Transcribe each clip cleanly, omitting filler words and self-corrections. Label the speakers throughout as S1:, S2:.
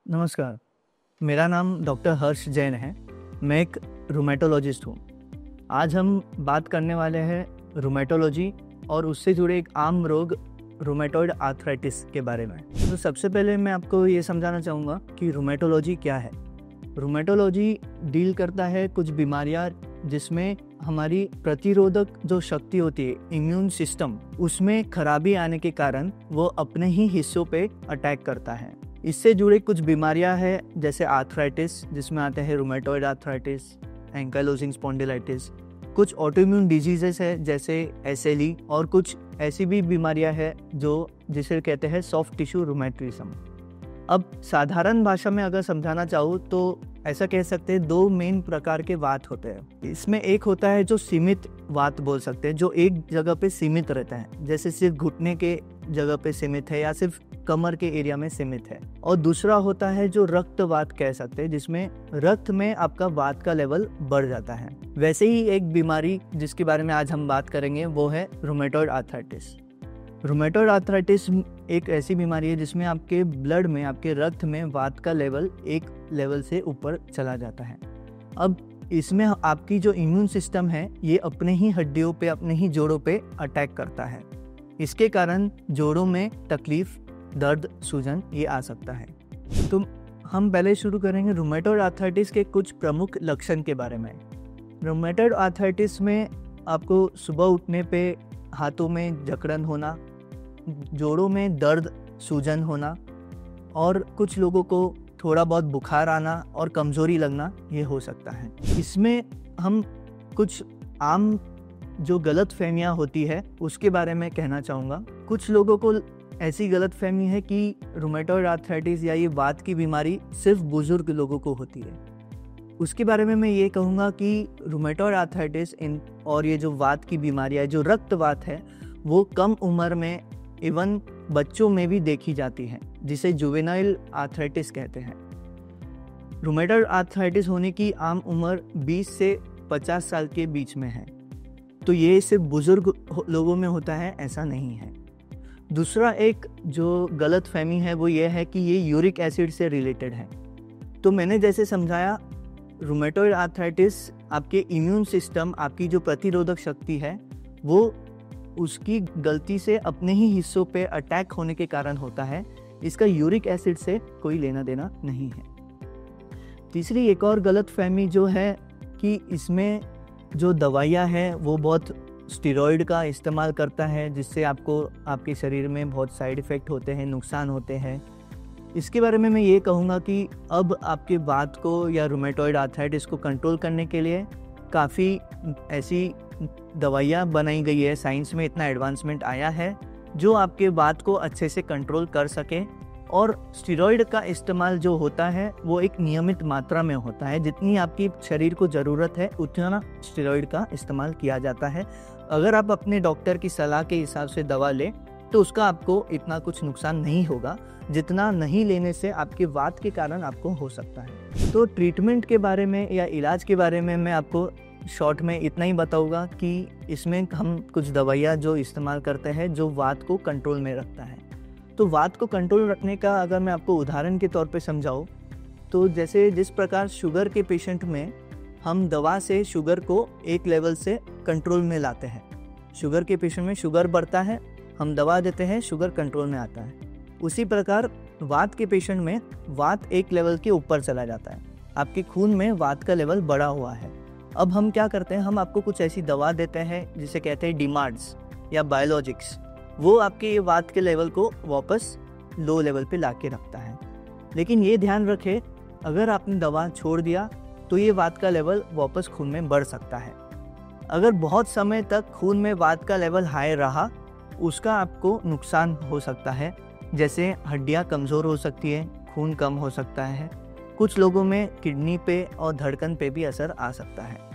S1: नमस्कार, मेरा नाम डॉक्टर हर्ष जैन है। मैं एक रूमेटोलॉजिस्ट हूँ। आज हम बात करने वाले हैं रूमेटोलॉजी और उससे जुड़े एक आम रोग रूमेटॉइड आर्थराइटिस के बारे में। तो सबसे पहले मैं आपको ये समझाना चाहूँगा कि रूमेटोलॉजी क्या है। रूमेटोलॉजी डील करता है कुछ बीमारियाँ जिसमें हमारी प्रतिरोधक जो शक्ति होती है, इम्यून सिस्टम, उसमें खराबी आने के कारण वो अपने ही हिस्सों पे अटैक करता है। इससे जुड़े कुछ बीमारियां हैं जैसे आर्थराइटिस, जिसमें आते हैं रूमेटॉइड आर्थराइटिस, एंकाइलोजिंग स्पॉन्डिलाइटिस। कुछ ऑटोइम्यून डिजीजेस है जैसे एसएलई, और कुछ ऐसी भी बीमारियां हैं जिसे कहते हैं सॉफ्ट टिश्यू रूमेटोइज्म। अब साधारण भाषा में अगर समझाना चाहूँ तो ऐसा कह सकते हैं दो मेन प्रकार के वात होते हैं। इसमें एक होता है जो सीमित वात बोल सकते हैं, जो एक जगह पे सीमित रहता है, जैसे सिर्फ घुटने के जगह पे सीमित है या सिर्फ कमर के एरिया में सीमित है। और दूसरा होता है जो रक्तवात कह सकते हैं, जिसमें रक्त में आपका वात का लेवल बढ़ जाता है। वैसे ही एक बीमारी जिसके बारे में आज हम बात करेंगे वो है रूमेटॉइड आर्थराइटिस। रूमेटॉइड आर्थराइटिस एक ऐसी बीमारी है जिसमें आपके ब्लड में, आपके रक्त में वात का लेवल एक लेवल से ऊपर चला जाता है। अब इसमें आपकी जो इम्यून सिस्टम है ये अपने ही हड्डियों पे, अपने ही जोड़ों पे अटैक करता है। इसके कारण जोड़ों में तकलीफ, दर्द, सूजन ये आ सकता है। तो हम पहले शुरू करेंगे रूमेटॉइड आर्थराइटिस के कुछ प्रमुख लक्षण के बारे में। रूमेटॉइड आर्थराइटिस में आपको सुबह उठने पे हाथों में जकड़न होना, जोड़ों में दर्द, सूजन होना, और कुछ लोगों को थोड़ा बहुत बुखार आना और कमज़ोरी लगना ये हो सकता है। इसमें हम कुछ आम जो गलतफहमियां होती है उसके बारे में कहना चाहूँगा। कुछ लोगों को ऐसी गलतफहमी है कि रूमेटॉइड आर्थराइटिस या ये वात की बीमारी सिर्फ बुजुर्ग लोगों को होती है। उसके बारे में मैं ये कहूँगा कि रूमेटॉइड आर्थराइटिस और ये जो वात की बीमारियाँ है, जो रक्तवात है, वो कम उम्र में, इवन बच्चों में भी देखी जाती है, जिसे जुवेनाइल आर्थराइटिस कहते हैं। रूमेटॉइड आर्थराइटिस होने की आम उम्र 20 से 50 साल के बीच में है। तो ये सिर्फ बुजुर्ग लोगों में होता है, ऐसा नहीं है। दूसरा एक जो गलतफहमी है वो ये है कि ये यूरिक एसिड से रिलेटेड है। तो मैंने जैसे समझाया, रूमेटॉइड आर्थराइटिस आपके इम्यून सिस्टम, आपकी जो प्रतिरोधक शक्ति है, वो उसकी गलती से अपने ही हिस्सों पे अटैक होने के कारण होता है। इसका यूरिक एसिड से कोई लेना देना नहीं है। तीसरी एक और गलतफहमी जो है कि इसमें जो दवाइयाँ हैं वो बहुत स्टेरॉइड का इस्तेमाल करता है, जिससे आपको आपके शरीर में बहुत साइड इफ़ेक्ट होते हैं, नुकसान होते हैं। इसके बारे में मैं ये कहूँगा कि अब आपके वात को या रूमेटॉइड आर्थराइटिस को कंट्रोल करने के लिए काफ़ी ऐसी दवाइयाँ बनाई गई है, साइंस में इतना एडवांसमेंट आया है जो आपके वात को अच्छे से कंट्रोल कर सके। और स्टेरॉइड का इस्तेमाल जो होता है वो एक नियमित मात्रा में होता है, जितनी आपकी शरीर को ज़रूरत है उतना स्टेरॉइड का इस्तेमाल किया जाता है। अगर आप अपने डॉक्टर की सलाह के हिसाब से दवा लें तो उसका आपको इतना कुछ नुकसान नहीं होगा जितना नहीं लेने से आपके वात के कारण आपको हो सकता है। तो ट्रीटमेंट के बारे में या इलाज के बारे में मैं आपको शॉर्ट में इतना ही बताऊंगा कि इसमें हम कुछ दवाइयाँ जो इस्तेमाल करते हैं जो वात को कंट्रोल में रखता है। तो वात को कंट्रोल रखने का अगर मैं आपको उदाहरण के तौर पे समझाऊँ तो जैसे जिस प्रकार शुगर के पेशेंट में हम दवा से शुगर को एक लेवल से कंट्रोल में लाते हैं, शुगर के पेशेंट में शुगर बढ़ता है, हम दवा देते हैं, शुगर कंट्रोल में आता है। उसी प्रकार वात के पेशेंट में वात एक लेवल के ऊपर चला जाता है, आपके खून में वात का लेवल बढ़ा हुआ है। अब हम क्या करते हैं, हम आपको कुछ ऐसी दवा देते हैं जिसे कहते हैं डिमार्ड्स या बायोलॉजिक्स। वो आपके ये वात के लेवल को वापस लो लेवल पे ला के रखता है। लेकिन ये ध्यान रखें, अगर आपने दवा छोड़ दिया तो ये वात का लेवल वापस खून में बढ़ सकता है। अगर बहुत समय तक खून में वात का लेवल हाई रहा, उसका आपको नुकसान हो सकता है, जैसे हड्डियां कमज़ोर हो सकती है, खून कम हो सकता है, कुछ लोगों में किडनी पे और धड़कन पे भी असर आ सकता है।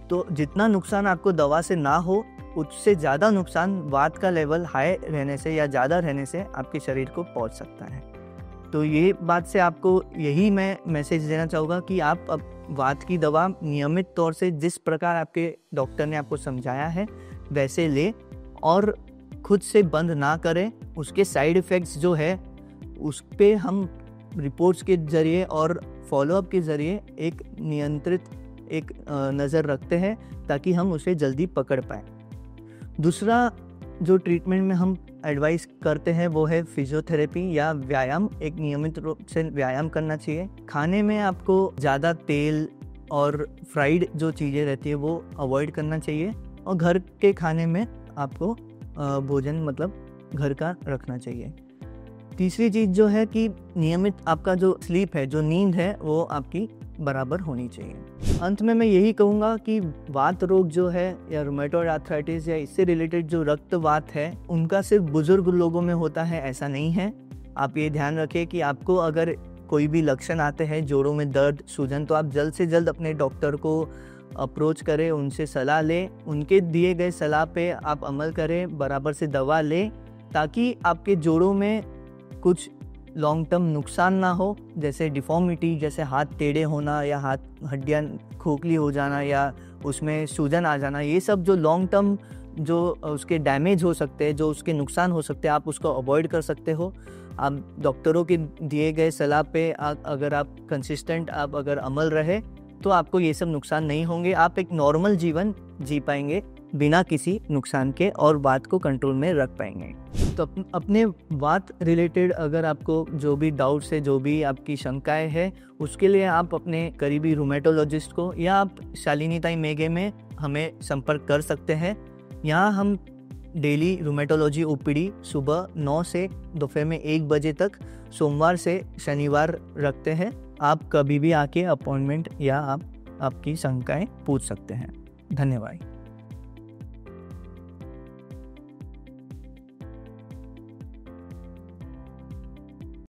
S1: तो जितना नुकसान आपको दवा से ना हो, उससे ज़्यादा नुकसान वात का लेवल हाई रहने से या ज़्यादा रहने से आपके शरीर को पहुंच सकता है। तो ये बात से आपको यही मैं मैसेज देना चाहूँगा कि आप अब वात की दवा नियमित तौर से जिस प्रकार आपके डॉक्टर ने आपको समझाया है वैसे ले, और खुद से बंद ना करें। उसके साइड इफ़ेक्ट्स जो है उस पे हम रिपोर्ट्स के ज़रिए और फॉलोअप के ज़रिए एक नियंत्रित एक नज़र रखते हैं ताकि हम उसे जल्दी पकड़ पाएँ। दूसरा जो ट्रीटमेंट में हम एडवाइस करते हैं वो है फिजियोथेरेपी या व्यायाम। एक नियमित रूप से व्यायाम करना चाहिए। खाने में आपको ज़्यादा तेल और फ्राइड जो चीज़ें रहती है वो अवॉइड करना चाहिए और घर के खाने में आपको भोजन मतलब घर का रखना चाहिए। तीसरी चीज़ जो है कि नियमित आपका जो स्लीप है, जो नींद है, वो आपकी बराबर होनी चाहिए। अंत में मैं यही कहूँगा कि वात रोग जो है या रूमेटॉइड आर्थराइटिस या इससे रिलेटेड जो रक्तवात है उनका सिर्फ बुजुर्ग लोगों में होता है, ऐसा नहीं है। आप ये ध्यान रखें कि आपको अगर कोई भी लक्षण आते हैं, जोड़ों में दर्द, सूजन, तो आप जल्द से जल्द अपने डॉक्टर को अप्रोच करें, उनसे सलाह लें, उनके दिए गए सलाह पे आप अमल करें, बराबर से दवा लें ताकि आपके जोड़ों में कुछ लॉन्ग टर्म नुकसान ना हो, जैसे डिफॉर्मिटी, जैसे हाथ टेढ़े होना या हाथ हड्डियाँ खोखली हो जाना या उसमें सूजन आ जाना। ये सब जो लॉन्ग टर्म जो उसके डैमेज हो सकते हैं, जो उसके नुकसान हो सकते हैं, आप उसको अवॉइड कर सकते हो। आप डॉक्टरों के दिए गए सलाह पे अगर आप कंसिस्टेंट आप अगर अमल रहे तो आपको ये सब नुकसान नहीं होंगे। आप एक नॉर्मल जीवन जी पाएंगे बिना किसी नुकसान के और बात को कंट्रोल में रख पाएंगे। तो अपने बात रिलेटेड अगर आपको जो भी डाउट्स है, जो भी आपकी शंकाएं हैं, उसके लिए आप अपने करीबी रूमेटोलॉजिस्ट को या आप शालिनी ताई मेघे में हमें संपर्क कर सकते हैं। यहाँ हम डेली रूमेटोलॉजी ओपीडी सुबह 9 से दोपहर में 1 बजे तक सोमवार से शनिवार रखते हैं। आप कभी भी आके अपॉइंटमेंट या आप आपकी शंकाएं पूछ सकते हैं। धन्यवाद।